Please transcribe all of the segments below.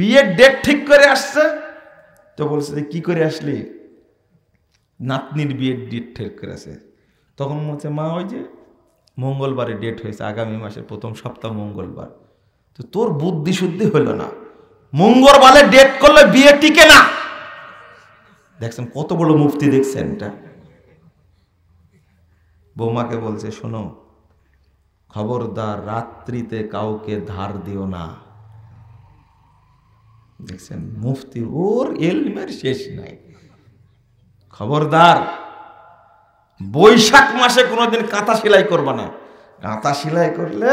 বিয়ের ডেট ঠিক করে আসছে, তো বলছে যে কি করে আসলি? নাতনির বিয়ের ডেট ঠিক করে আছে। তখন বলছে মা ওই যে মঙ্গলবারে ডেট হয়েছে, আগামী মাসের প্রথম সপ্তাহ মঙ্গলবার। তো তোর বুদ্ধি শুদ্ধি হলো না, মঙ্গলবারে ডেট করলে বিয়ে টিকে না। দেখছেন কত বড় মুফতি, দেখছেন এটা। বৌমাকে বলছে শোনো, খবরদার রাত্রিতে কাউকে ধার দিও না। দেখছেন মুফতি, ওর এলমের শেষ নাই। খবরদার বৈশাখ মাসে কোনোদিন কাঁথা সেলাই করবা না। কাঁথা সেলাই করলে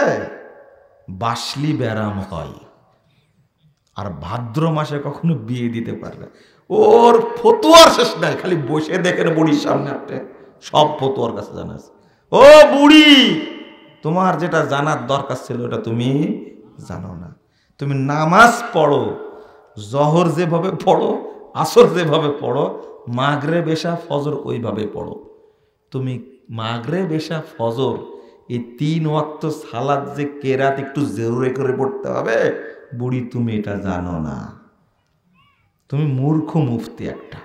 বাসলি ব্যারাম হয়। আর ভাদ্র মাসে কখনো বিয়ে দিতে পারলে, ওর ফতুয়ার শেষ নাই। খালি বসে দেখেন বুড়ির সামনে, আপনি সব ফতুয়ার কাছে জানাস। ও বুড়ি, তোমার যেটা জানার দরকার ছিল ওটা তুমি জানো না। তুমি নামাজ পড়ো, জহর যেভাবে পড়ো, আসর যেভাবে পড়ো, মাগরিব এশা ফজর ওইভাবে পড়ো। তুমি মাগরিব এশা ফজর এই 3 ওয়াক্ত সালাত যে কেরাত একটু জোরে করে পড়তে হবে, বুড়ি তুমি এটা জানো না। তুমি মূর্খ মুফতি একটা।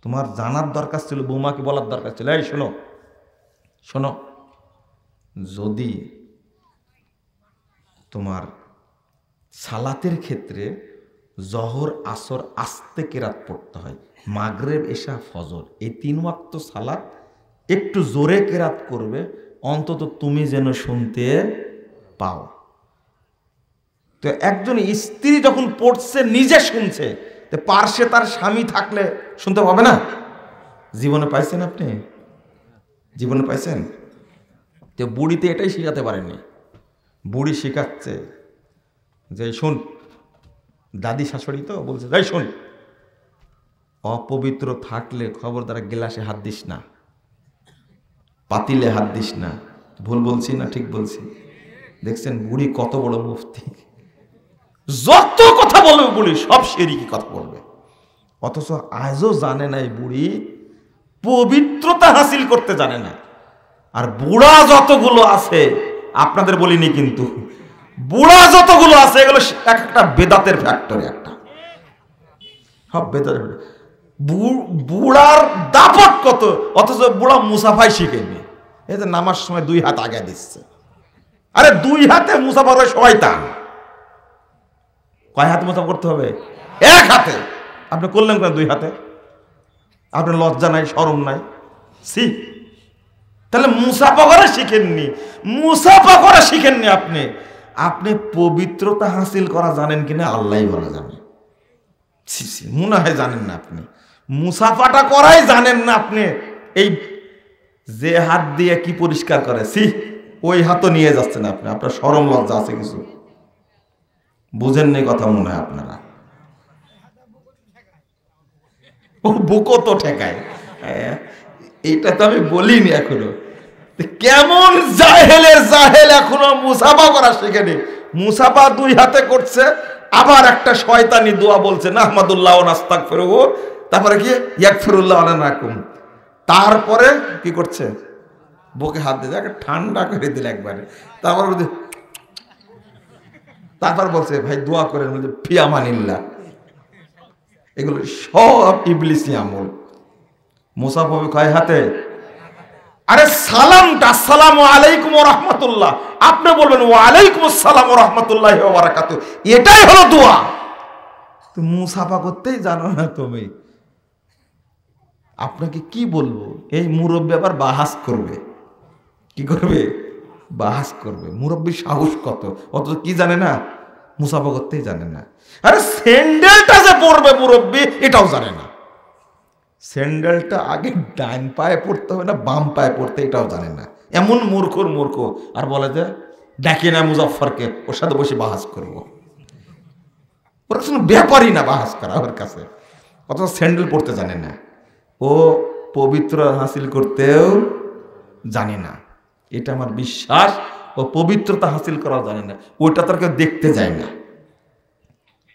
তোমার জানার দরকার ছিল, বৌমাকে বলার দরকার ছিল, এই শোনো শোনো, যদি তোমার সালাতের ক্ষেত্রে জহর আসর আস্তে কেরাত পড়তে হয়, মাগরিব এশা ফজর এই 3 ওয়াক্ত সালাত একটু জোরে কেরাত করবে, অন্তত তুমি যেন শুনতে পাও। তো একজন স্ত্রী যখন পড়ছে নিজে শুনছে, তো পার্শ্বে তার স্বামী থাকলে শুনতে পাবে না? জীবনে পাইছেন আপনি? জীবনে পাইছেন? তো বুড়িতে এটাই শেখাতে পারেনি। বুড়ি শেখাচ্ছে যে শোন, দাদি শাশুড়ি তো বলছে যাই শোন, অপবিত্র থাকলে খবরদার গ্লাসে হাত দিস না, পাতিলে হাত দিস না। ভুল বলছি না ঠিক বলছি? দেখছেন বুড়ি কত বড় মুফতি। যত কথা বলবে বুড়ি সব শিরকি কথা বলবে, অথচ আজও জানে না এই বুড়ি পবিত্রতা হাসিল করতে জানে না। আর বুড়া যতগুলো আছে, আপনাদের বলিনি কিন্তু, বুড়া যতগুলো আছে এগুলো একটা বেদাতের ফ্যাক্টরি, একটা সব বেদাতের। বুড়ার দাপট কত, অথচ বুড়া মুসাফাই শিখেনি। এই যে নামার সময় 2 হাত আগে দিচ্ছে, আরে 2 হাতে মুসাফা করে শয়তান। কয় হাতে মুসাফা করতে হবে? 1 হাতে। আপনি করলেন কেন 2 হাতে? আপনার লজ্জা নাই, শরম নাই? সি, তাহলে মুসাফা করা শিখেননি, মুসাফা করা শিখেননি আপনি। আপনি পবিত্রতা হাসিল করা জানেন কিনা আল্লাহই ভালো জানে। মনে হয় জানেন না আপনি, মুসাফাটা করাই জানেন না আপনি। এই যে হাত দিয়ে কি পরিষ্কার করে, সি, ওই হাতও নিয়ে যাচ্ছেন আপনি। আপনার শরম লজ্জা আছে কিছু? বুঝেননি কথা মনে হয় আপনারা। ও বুকো তো ঠেকায়, এটা তো আমি বলিনি এখনো। কেমন জাহেলের জাহেল এখনো মুসাফা করা শেখেনি। মুসাফা 2 হাতে করছে, আবার একটা শয়তানি দোয়া বলছে নাহমাদুল্লাহ ওয়া নাস্তাগফিরুহু, তারপরে কি ইয়াগফিরুল্লাহ ওয়া লানাকুম। তারপরে কি করছে? বুকে হাত দিয়ে ঠান্ডা করে দিল একবারে। তারপর বলছে ভাই দোয়া করেন, বলছে ফি আমানিল্লাহ। এগুলো সব ইবলিসি আমল। মুসাফা হবে কয় হাতে? আরে সালামটা আসসালামু আলাইকুম ওয়া রাহমাতুল্লাহ, আপনি বলবেন ওয়া আলাইকুম আসসালাম ওয়া রাহমাতুল্লাহি ওয়া বারাকাতুহু, এটাই হলো দোয়া। তো মুসাফা করতেই জানো না তুমি। আপনাকে কি বলবো, এই মুরব্বী আবার বাহাস করবে। কি করবে? বাহাস করবে। মুরব্বীর সাহস কত, অত কি জানে না, মুসাফা করতেই জানে না। আরে স্যান্ডেলটা যে পরবে মুরব্বী এটাও জানে না। স্যান্ডেলটা আগে ডান পায়ে পড়তে হবে না বাম পায়ে পড়তে, এটাও জানে না। এমন মূর্খর মূর্খ। আর বলে যে ডাকি না মুজাফফরকে, ওর সাথে বসে বাহাস করবো। ওরা শুনে ব্যাপারই না বাহাস করা ওর কাছে, অথচ স্যান্ডেল পড়তে জানে না। ও পবিত্র হাসিল করতেও জানে না। এটা আমার বিশ্বাস, ও পবিত্রতা হাসিল করাও জানে না। ওইটা তার কেউ দেখতে যায় না।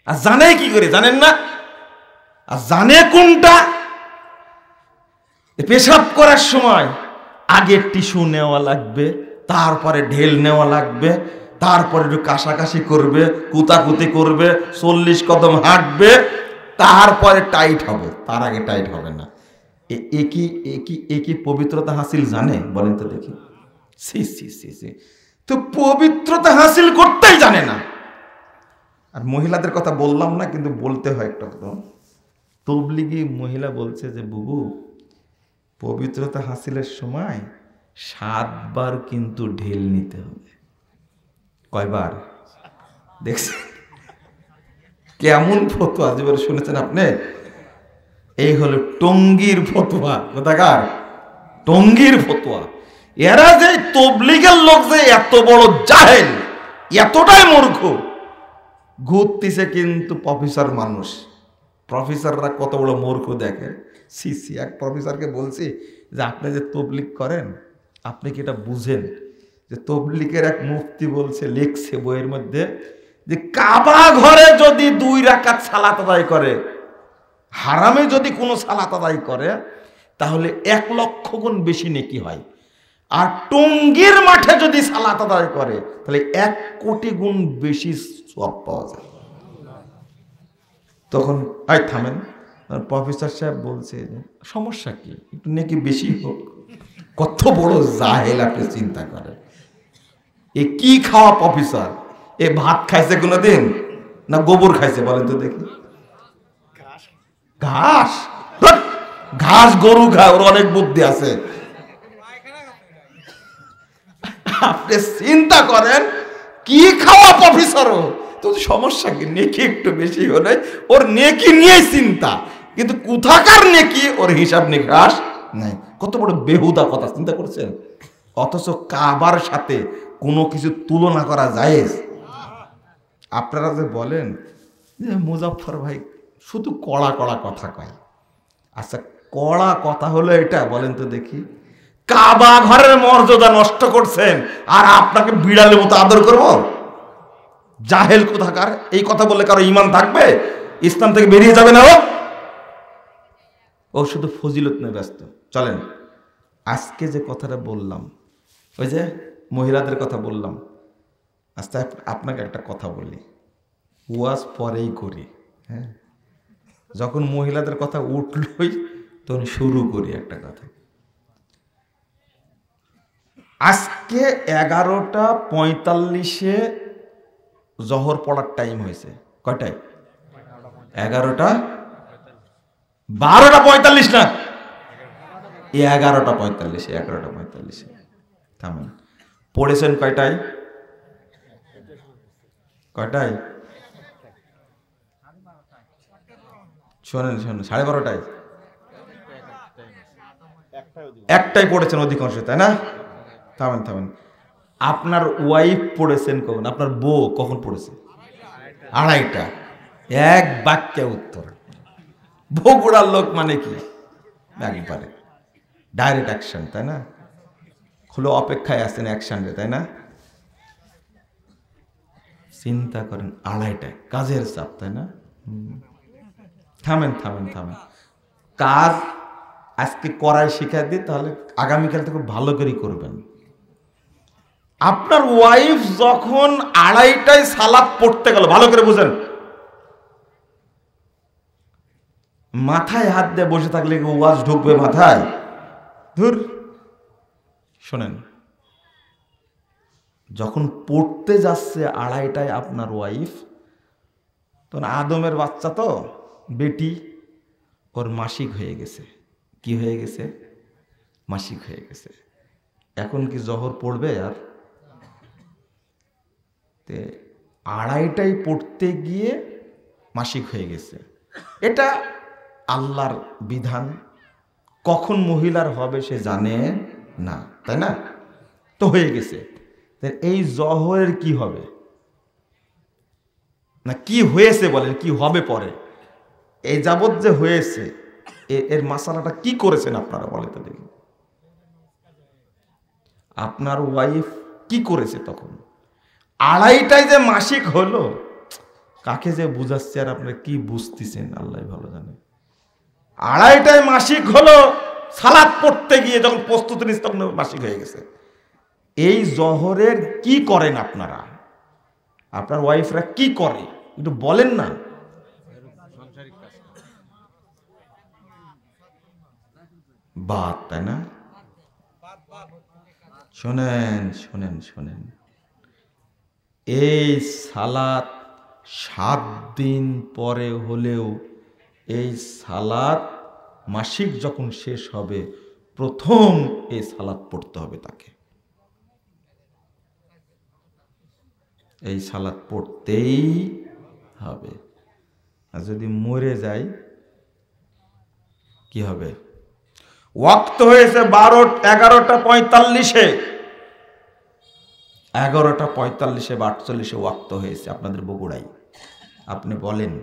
আর জানে কি করে জানেন না? আর জানে কোনটা? পেশাব করার সময় আগে টিস্যু নেওয়া লাগবে, তারপরে ঢেল নেওয়া লাগবে, তারপরে একটু কাশাকাশি করবে, কুতাকুতি করবে, 40 কদম হাঁটবে, তারপরে টাইট হবে, তার আগে টাইট হবে না। এ কি পবিত্রতা হাসিল জানে বলেন তো দেখি? সি সি সি সি, তো পবিত্রতা হাসিল করতেই জানে না। আর মহিলাদের কথা বললাম না, কিন্তু বলতে হয় একটা কথা। তবলিগি মহিলা বলছে যে বুবু, পবিত্রতা হাসিলের সময় 7 বার কিন্তু ঢেল নিতে হবে। কয়বার? দেখছেন কেমন ফতোয়া যেবার শুনেছেন আপনি? এই হলো টঙ্গীর ফতোয়া। কোথাকার? টঙ্গীর ফতোয়া। এরা যে তবলিগের লোক যে এত বড় জাহেল, এতটাই মূর্খ, ঘুরতেছে কিন্তু প্রফেসর মানুষ। প্রফেসররা কত বড় মূর্খ দেখেন। সিসি এক প্রফেসরকে বলছি যে আপনি যে তবলিগ করেন, আপনি কি এটা বুঝেন যে তবলিগের এক মুফতি বলছে, লিখছে বইয়ের মধ্যে, যে কাবা ঘরে যদি 2 রাকাত সালাত আদায় করে, হারামে যদি কোনো সালাত আদায় করে, তাহলে 1 লক্ষ গুণ বেশি নেকি হয়। আর টঙ্গীর মাঠে যদি সালাত আদায় করে, তাহলে 1 কোটি গুণ বেশি সওয়াব পাওয়া যায়। তখন থামেন, প্রফেসর সাহেব বলছে সমস্যা কি, একটু নেকি বেশি হোক। কত বড় জাহেল আপনি চিন্তা করেন। এ কি খাওয়া প্রফেসর? এ ভাত খাইছে কোনোদিন না গোবর খাইছে বলেন তো দেখি? ঘাস, ঘাস গরু খায়, ওর অনেক বুদ্ধি আছে। আপনি চিন্তা করেন কি খাওয়া প্রফেসর। তো সমস্যা কি, নেকি একটু বেশি হলে ওর নেকি নিয়ে চিন্তা, কিন্তু কোথাকার নেকি ওর হিসাব নিকাশ নাই। কত বড় বেহুদা কথা চিন্তা করছেন? অথচ কাবার সাথে কোনো কিছু তুলনা করা যায়? আপনারা যে বলেন যে মুজাফফর ভাই শুধু কড়া কড়া কথা কয়, আচ্ছা কড়া কথা হলো এটা বলেন তো দেখি? কাবা ঘরের মর্যাদা নষ্ট করছেন, আর আপনাকে বিড়ালের মতো আদর করব? জাহেল কোথাকার! এই কথা বললে কারো ঈমান থাকবে? ইসলাম থেকে বেরিয়ে যাবে না ও শুধু ফজিলত নিয়ে ব্যস্ত। চলেন আজকে যে কথাটা বললাম, ওই যে মহিলাদের কথা বললাম, আচ্ছা আপনাকে একটা কথা বলি, ওয়াজ পরেই করি। হ্যাঁ, যখন মহিলাদের কথা উঠলই তখন শুরু করি একটা কথা। আজকে 11:45 জহর পড়ার টাইম হয়েছে। কয়টায়? 11টা 12:45 না, 11:45। 11:45 থামেন। পড়েছেন কয়টায়? কয়টায়? শোনেন শোনেন, 12:30টায়। একটাই পড়েছেন অধিকাংশ, তাই না? থামেন থামেন। আপনার ওয়াইফ পড়েছেন কখন? আপনার বউ কখন পড়েছে? 2:30টা। এক বাক্যে উত্তর। বগুড়ার লোক মানে কি একবারে ডাইরেক্ট অ্যাকশন, তাই না? খুলে অপেক্ষায় আছেন অ্যাকশনে, তাই না? চিন্তা করেন 2:30টায় কাজের চাপ, তাই না? থামেন থামেন থামেন। কাজ আজকে করাই শিখাই দিই, তাহলে আগামীকাল থেকে ভালো করে করবেন। আপনার ওয়াইফ যখন 2:30টায় সালাত পড়তে গেল, ভালো করে বুঝেন, মাথায় হাত দিয়ে বসে থাকলে ওয়াজ ঢুকবে মাথায়? ধুর। শোনেন, যখন পড়তে যাচ্ছে 2:30টায় আপনার ওয়াইফ, তখন আদমের বাচ্চা তো বেটি, ওর মাসিক হয়ে গেছে। কি হয়ে গেছে? মাসিক হয়ে গেছে। এখন কি জহর পড়বে? আর 2:30টায় পড়তে গিয়ে মাসিক হয়ে গেছে। এটা আল্লাহর বিধান, কখন মহিলার হবে সে জানে না, তাই না? তো হয়ে গেছে। এই জহরের কি হবে না কি হয়েছে বলেন, কি হবে পরে? এই যাবৎ যে হয়েছে এর মাসালাটা কি করেছেন আপনারা বলে তো দেখি? আপনার ওয়াইফ কি করেছে তখন? 2:30টায় যে মাসিক হলো, কাকে যে বুঝাচ্ছে আর আপনারা কি বুঝতেছেন আল্লাহ ভালো জানে। 2:30টায় মাসিক হলো, সালাত পড়তে গিয়ে যখন প্রস্তুতি নিচ্ছে তখন মাসিক হয়ে গেছে। এই জহরের কি করেন আপনারা? আপনার ওয়াইফরা কি করে একটু বলেন না। বাদ, তাই না? শোনেন শোনেন শোনেন, এই সালাত 7 দিন পরে হলেও এই সালাত মাসিক যখন শেষ হবে প্রথম এই সালাত পড়তে হবে তাকে। এই সালাত পড়তেই হবে। আর যদি মরে যায় কি হবে? ওয়াক্ত হয়েছে 11:45-এ, 11:45 বা 48 ওয়াক্ত হয়েছে আপনাদের বগুড়ায়। আপনি বলেন,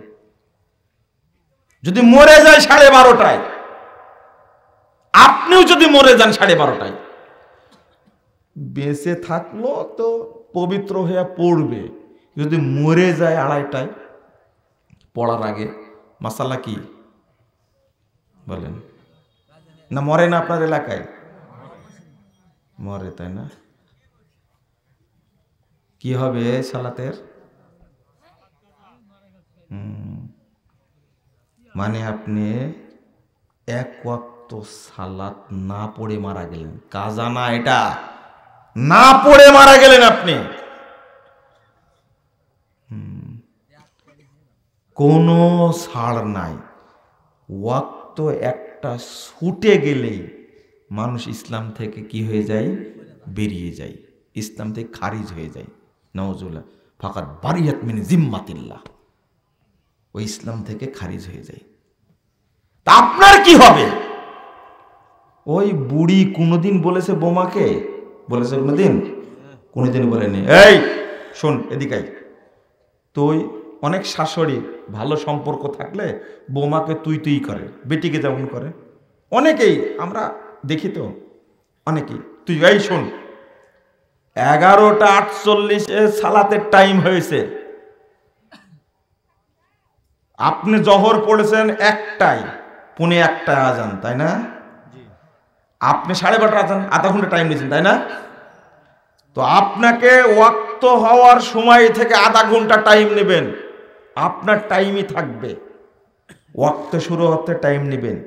যদি মরে যায় 12:30, আপনিও যদি মরে যান 12:30, বেঁচে থাকলো তো পবিত্র হয়ে পড়বে। যদি মরে যায় 2:30 পড়ার আগে, মাসালা কি বলেন? না মরে না আপনার এলাকায়? মরে, তাই না? কি হবে সালাতের? মানে আপনি এক ওয়াক্ত সালাত না পড়ে মারা গেলেন। কাজা না, এটা না পড়ে মারা গেলেন আপনি। কোনো ছাড় নাই। ওয়াক্ত একটা ছুটে গেলেই মানুষ ইসলাম থেকে কি হয়ে যায়? বেরিয়ে যায়, ইসলাম থেকে খারিজ হয়ে যায়। নাউজুবিল্লাহ, ফাকাত বারিয়াত মিন জিম্মাতিল্লাহ, ওই ইসলাম থেকে খারিজ হয়ে যায়। তা আপনার কি হবে? ওই বুড়ি কোনোদিন বলেছে বোমাকে? বলেছে কোনোদিন? কোনোদিন বলেনি। এই শোন এদিকে, তুই অনেক শাশুড়ি ভালো সম্পর্ক থাকলে বোমাকে তুই তুই করে, বেটিকে যেমন করে অনেকেই আমরা দেখি তো, অনেকেই। তুই এই শোন, 11:48 সালাতের টাইম হয়েছে, আপনি জহর পড়েছেন 1টায়, 1:45 আজান, তাই না? আপনি 12:30 আজান, আধা ঘন্টা টাইম নিয়েছেন, তাই না? তো আপনাকে ওয়াক্ত হওয়ার সময় থেকে আধা ঘন্টা টাইম নেবেন, আপনার টাইমই থাকবে। ওয়াক্ত শুরু হতে টাইম নেবেন,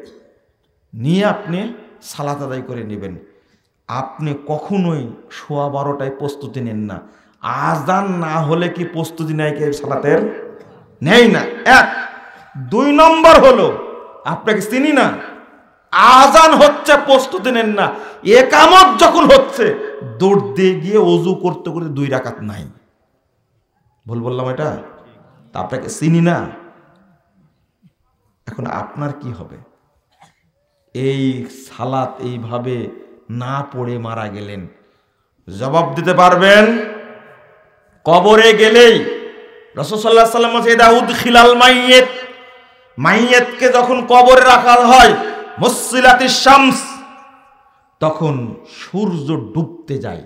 নিয়ে আপনি সালাত আদায় করে নেবেন। আপনি কখনোই 12:15 প্রস্তুতি নেন না। আজান না হলে কি প্রস্তুতি নেয় কে সালাতের? নেই না। 1 2 নম্বর হলো, আপনাকে চিনি না, আজান হচ্ছে প্রস্তুতি নেন না। একামত যখন হচ্ছে দৌড় দিয়ে গিয়ে ওযু করতে করতে 2 রাকাত নাই। ভুল বললাম এটা? তা আপনাকে চিনি না। এখন আপনার কি হবে? এই সালাত এইভাবে না পড়ে মারা গেলেন, জবাব দিতে পারবেন? কবরে গেলেই রাসূল সাল্লাল্লাহু আলাইহি ওয়াসাল্লাম বলেছেন, দাউদ খিলাল মাইয়িত, মাইয়িতকে যখন কবরে রাখা হয়, মুসসিলাতিশ শামস, তখন সূর্য ডুবতে যায়,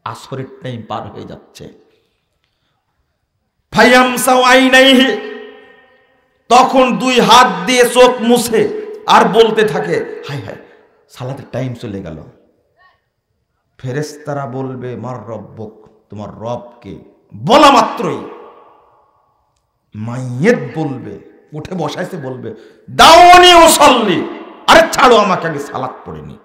আসরের টাইম পার হয়ে যাচ্ছে। ফায়ামসাউ আইনাইহি, তখন 2 হাত দিয়ে চোখ মুছে আর বলতে থাকে, হায় হায় সালাতের টাইম চলে গেল। ফেরেশতারা বলবে, মার রব্বুক, তোমার রবকে। বলা মাত্রই মাইয়িত বলবে, উঠে বসাইছে, বলবে দাউনি উসাল্লি, আরে ছাড়ো আমাকে, আগে সালাত পড়ে নি।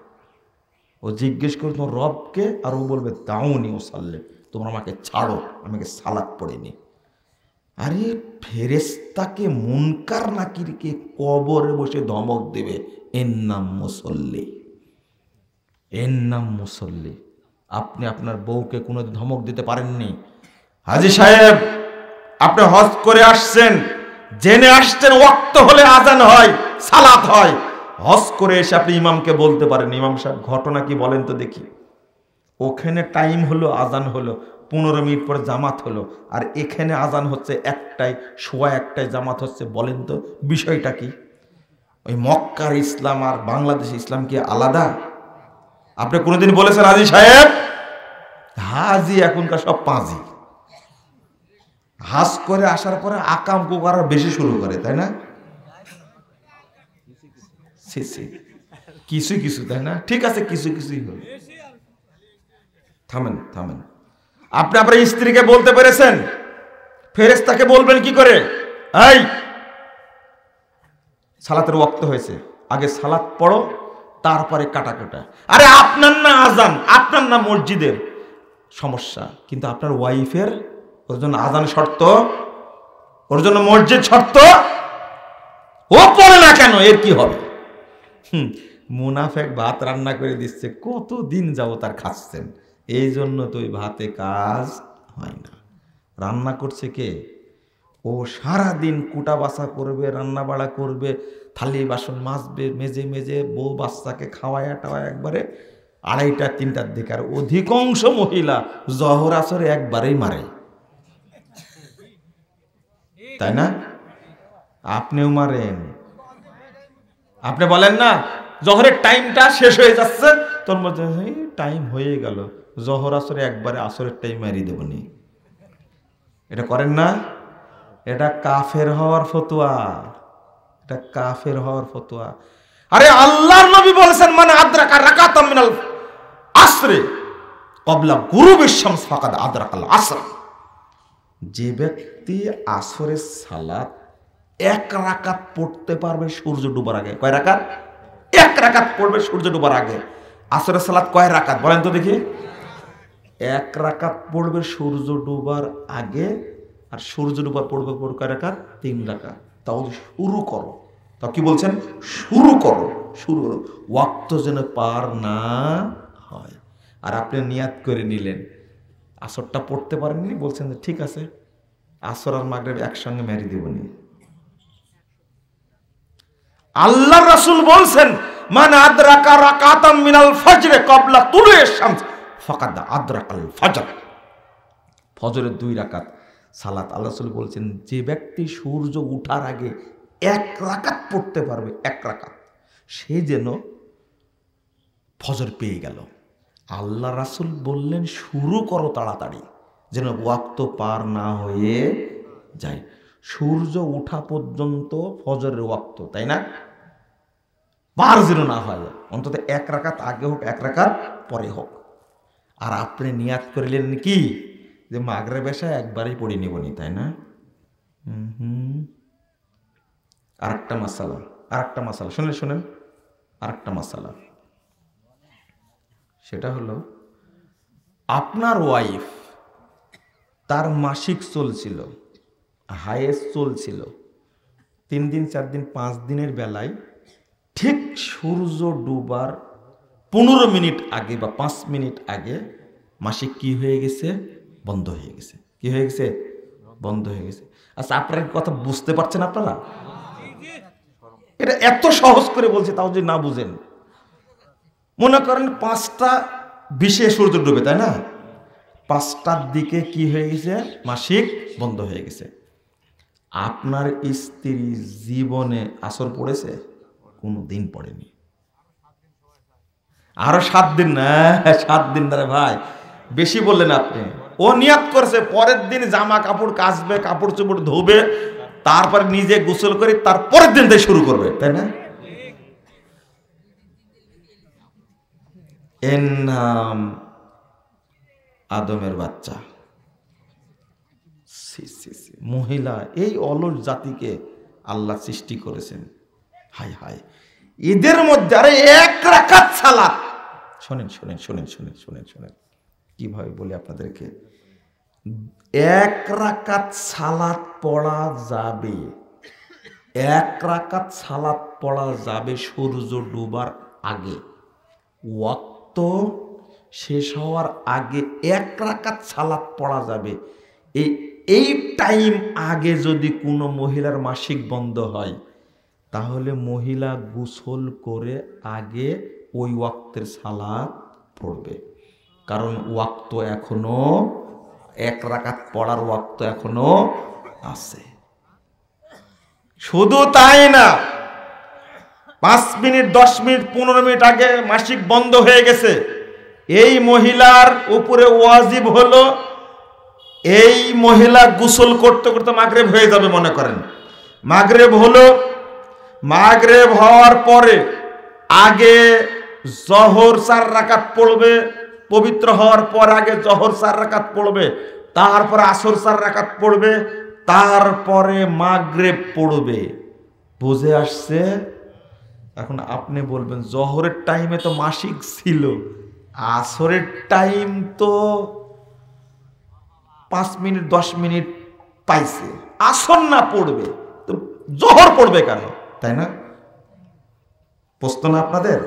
ও জিজ্ঞেস করে তোমার রবকে, আর ও বলবে দাউনি উসাল্লি, তোমরা আমাকে ছাড়ো, আমাকে সালাত পড়ে নি। আরে ফেরেশতাকে মুনকার নাকিরকে কবরে বসে ধমক দেবে, এর নাম মুসল্লি, এর নাম মুসল্লি। আপনি আপনার বউকে কোনো ধমক দিতে পারেননি? হাজী সাহেব, আপনি হজ করে আসছেন, জেনে আসছেন ওয়াক্ত হলে আজান হয়, সালাত হয়। হজ করে এসে আপনি ইমামকে বলতে পারেন, ইমাম সাহেব ঘটনা কি বলেন তো দেখি। ওখানে টাইম হলো, আজান হলো, 15 মিনিট পরে জামাত হলো, আর এখানে আজান হচ্ছে 1টায়, সোয়া 1টায় জামাত হচ্ছে। বলেন তো বিষয়টা কি? ওই মক্কার ইসলাম আর বাংলাদেশ ইসলাম কি আলাদা? আপনি কোনোদিন বলেছেন হাজী সাহেব? হাজি এখনকার সব পাঁজি, হাজ করে আসার পরে আকাম করার বেশি শুরু করে, তাই না? কিছু কিছু, তাই না? ঠিক আছে, কিছু কিছুই হলো। থামেন থামেন, আপনি আপনার স্ত্রীকে বলতে পেরেছেন ফেরেশতাকে বলবেন কি করে, এই সালাতের ওয়াক্ত হয়েছে, আগে সালাত পড়ো, তারপরে কাটাকাটা। আরে আপনার না আজান, আপনার না মসজিদের সমস্যা, কিন্তু আপনার ওয়াইফের, ওর জন্য আজান শর্ত, ওর জন্য মসজিদ শর্ত, ও পড়ে না কেন, এর কি হবে? মুনাফেক ভাত রান্না করে দিচ্ছে, কতদিন যাব তার খাচ্ছেন, এই জন্য তো ওই ভাতে কাজ হয় না। রান্না করছে কে? ও সারাদিন কুটা বাছা করবে, রান্না বাড়া করবে, থালি বাসন মাজবে, মেজে মেজে বউ বাচ্চাকে খাওয়ায় টাওয়ায় একবারে 2:30-3টার দিকে। আর অধিকাংশ মহিলা জহর আসরে একবারেই মারে, তাই না? আপনিও মারেন। আপনি বলেন না জহরের টাইমটা শেষ হয়ে যাচ্ছে, তোর মধ্যে টাইম হয়ে গেল, জহর আসরে একবারে আসরের টাইম মারিয়ে দেবনি। এটা করেন না? এটা কাফের হওয়ার ফতোয়া, এটা কাফের হওয়ার ফতোয়া। আরে আল্লাহর নবী বলেছেন, মানে আদরাকা রাকাতাম মিনাল আসরে ক্বাবলা গুরুবিশ শামস ফাকাদ আদরাকাল আসর। যে ব্যক্তি আসরের সালাত 1 রাকাত পড়তে পারবে সূর্য ডুবার আগে। কয় রাকাত? 1 রাকাত পড়বে সূর্য ডুবার আগে। আসরের সালাত কয় রাকাত বলেন তো দেখি? 1 রাকাত পড়বে সূর্য ডুবার আগে, আর সূর্য ডুবার পড়বে কয় রাকাত? 3 রাকাত। তাও শুরু করো, তাও কি বলছেন? শুরু করো, শুরু করো, ওয়াক্ত যেন পার না হয়। আর আপনি নিয়াত করে নিলেন, আসরটা পড়তে পারেননি, বলছেন যে ঠিক আছে আসর আর মাগরিব একসঙ্গে মেরে দিবনি। আল্লাহ রাসূল বলছেন, মান আদরাকা রাকাতাম মিনাল ফজরে ক্বাবলা তুলুইশ শামস ফাকাদ আদরাকাল ফজর। ফজরের 2 রাকাত সালাত আল্লাহ রাসূল বলছেন, যে ব্যক্তি সূর্য ওঠার আগে 1 রাকাত পড়তে পারবে, 1 রাকাত, সে যেন ফজর পেয়ে গেল। আল্লাহ রাসূল বললেন শুরু করো তাড়াতাড়ি, যেন ওয়াক্ত পার না হয়ে যায়। সূর্য ওঠা পর্যন্ত ফজরের ওয়াক্ত, তাই না? পার যেন না হয়, অন্তত 1 রাকাত আগে হোক, 1 রাকাত পরে হোক। আর আপনি নিয়াত করিলেন কি যে মাগরিব এশা একবারই পড়ে নিবনি, তাই না? আরেকটা মাসালা শুনেন, আরেকটা মাসালা, সেটা হলো আপনার ওয়াইফ, তার মাসিক চলছিল, হায়েস্ট চলছিল 3 দিন 4 দিন 5 দিনের বেলায়, ঠিক সূর্য ডুবার 15 মিনিট আগে বা 5 মিনিট আগে মাসিক কি হয়ে গেছে? বন্ধ হয়ে গেছে। কি হয়ে গেছে? বন্ধ হয়ে গেছে। আচ্ছা, আপনারা কথা বুঝতে পারছেন? আপনারা এটা এত সহজ করে বলছে, তাও যদি না বুঝেন, মনে করেন 5:20 সূর্য ডুবে, তাই না? 5টার দিকে কি হয়ে গেছে? মাসিক বন্ধ হয়ে গেছে। আপনার স্ত্রী জীবনে আসর পড়েছে? কোনো দিন পড়েনি। আরো 7 দিন না, 7 দিন ধরে ভাই বেশি বললেন আপনি। ও নিয়াত করছে পরের দিন জামা কাপড় কাচবে, কাপড় চোপড় ধোবে, তারপর নিজে গোসল করে তারপরের দিন থেকে শুরু করবে, তাই না? এর নাম আদমের বাচ্চা। মহিলা, এই অলস জাতিকে আল্লাহ সৃষ্টি করেছেন। হায় হায়, এদের মধ্যে আরে 1 রাকাত সালাত, শোনেন কিভাবে বলি আপনাদেরকে। 1 রাকাত সালাত পড়া যাবে, 1 রাকাত সালাত পড়া যাবে সূর্য ডুবার আগে, ওয়াক্ত শেষ হওয়ার আগে 1 রাকাত সালাত পড়া যাবে। এই টাইম আগে যদি কোনো মহিলার মাসিক বন্ধ হয়, তাহলে মহিলা গোসল করে আগে ওই ওয়াক্তের সালাত পড়বে, কারণ ওয়াক্ত এখনো 1 রাকাত পড়ার ওয়াক্ত এখনো আছে। শুধু তাই না, 5 মিনিট 10 মিনিট 15 মিনিট আগে মাসিক বন্ধ হয়ে গেছে, এই মহিলার উপরে ওয়াজিব হলো, এই মহিলা গোসল করতে করতে মাগরিব হয়ে যাবে। মনে করেন মাগরিব হলো, মাগরিব হওয়ার পরে আগে জোহর 4 রাকাত পড়বে, পবিত্র হওয়ার পর আগে জোহর 4 রাকাত পড়বে, তারপর আসর 4 রাকাত পড়বে, তারপরে মাগরিব পড়বে। বুঝে আসছে? এখন আপনি বলবেন জোহরের টাইমে তো মাসিক ছিল, আসরের টাইম তো 5 মিনিট 10 মিনিট পাইছে, আসর না পড়বে তো জোহর পড়বে কেন? তাই না? প্রশ্ন না আপনাদের?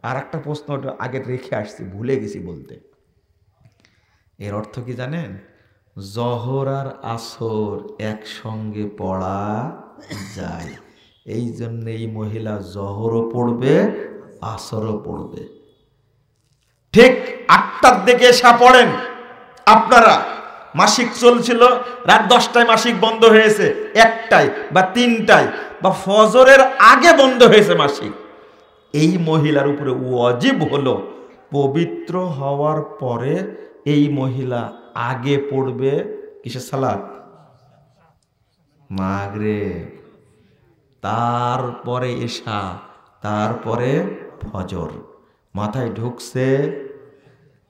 আর একটা প্রশ্ন আগে রেখে আসছি, ভুলে গেছি বলতে। এর অর্থ কি জানেন? জোহর আর আসর একসঙ্গে পড়া যায়, এই জন্য এই মহিলা জোহরও পড়বে আসরও পড়বে। ঠিক 8টার দিকে এসা পড়েন আপনারা, মাসিক চলছিল, রাত 10টায় মাসিক বন্ধ হয়েছে, 1টায় বা 3টায় বা ফজরের আগে বন্ধ হয়েছে মাসিক। এই মহিলার উপরে ওয়াজিব হলো পবিত্র হওয়ার পরে এই মহিলা আগে পড়বে কিসের সালাত? মাগরিব, তারপরে এশা, তারপরে ফজর। মাথায় ঢুকছে?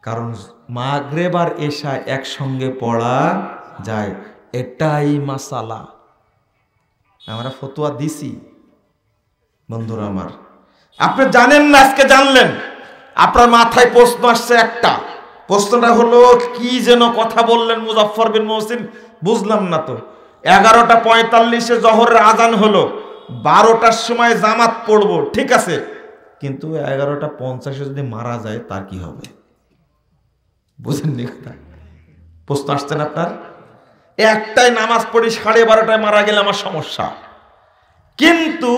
কারণ মাগরিব আর এশা একসঙ্গে পড়া যায়, এটাই মাসালা। আমরা ফতোয়া দিছি বন্ধুরা আমার, আপনি জানেন না, আজকে জানলেন। আপনার মাথায় প্রশ্ন আসছে একটা, প্রশ্নটা হলো কি যেন কথা বললেন মুজাফফর বিন মহসিন, বুঝলাম না তো। 11:45 জোহরের আজান হলো, 12টার সময় জামাত পড়বো, ঠিক আছে, কিন্তু 11:50 যদি মারা যায় তার কি হবে? বুঝেননি কথা? প্রশ্ন আসছেন আপনার? একটাই নামাজ পড়ি, 12:30 মারা গেলে আমার সমস্যা, কিন্তু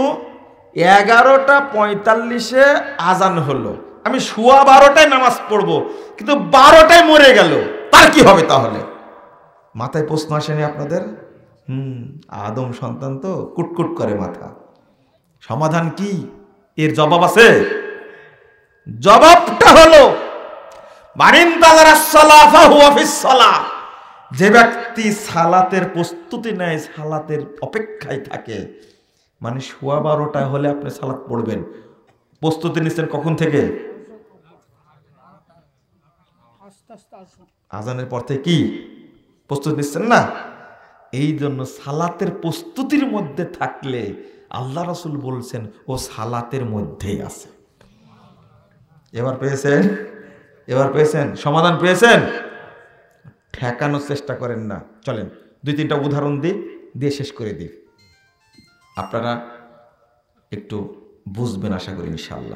11:45 আজান হলো, আমি 12:15 নামাজ পড়বো, কিন্তু 12টায় মরে গেল, তার কি হবে তাহলে? মাথায় প্রশ্ন আসেনি আপনাদের? আদম সন্তান তো কুটকুট করে মাথা। সমাধান কি? এর জবাব আছে। জবাবটা হলো যে ব্যক্তি সালাতের প্রস্তুতি নেয়, সালাতের অপেক্ষায় থাকে, মানে 12:15 হলে আপনি সালাত পড়বেন, প্রস্তুতি নিচ্ছেন কখন থেকে? আজানের পর থেকে কি প্রস্তুতি নিচ্ছেন না? এই জন্য সালাতের প্রস্তুতির মধ্যে থাকলে আল্লাহ রাসূল বলছেন ও সালাতের মধ্যেই আছে। এবার পেয়েছেন? এবার পেয়েছেন? সমাধান পেয়েছেন? ঠেকানোর চেষ্টা করেন না। চলেন 2-3টা উদাহরণ দিয়ে শেষ করে দিই, আপনারা একটু বুঝবেন আশা করি ইনশাআল্লাহ।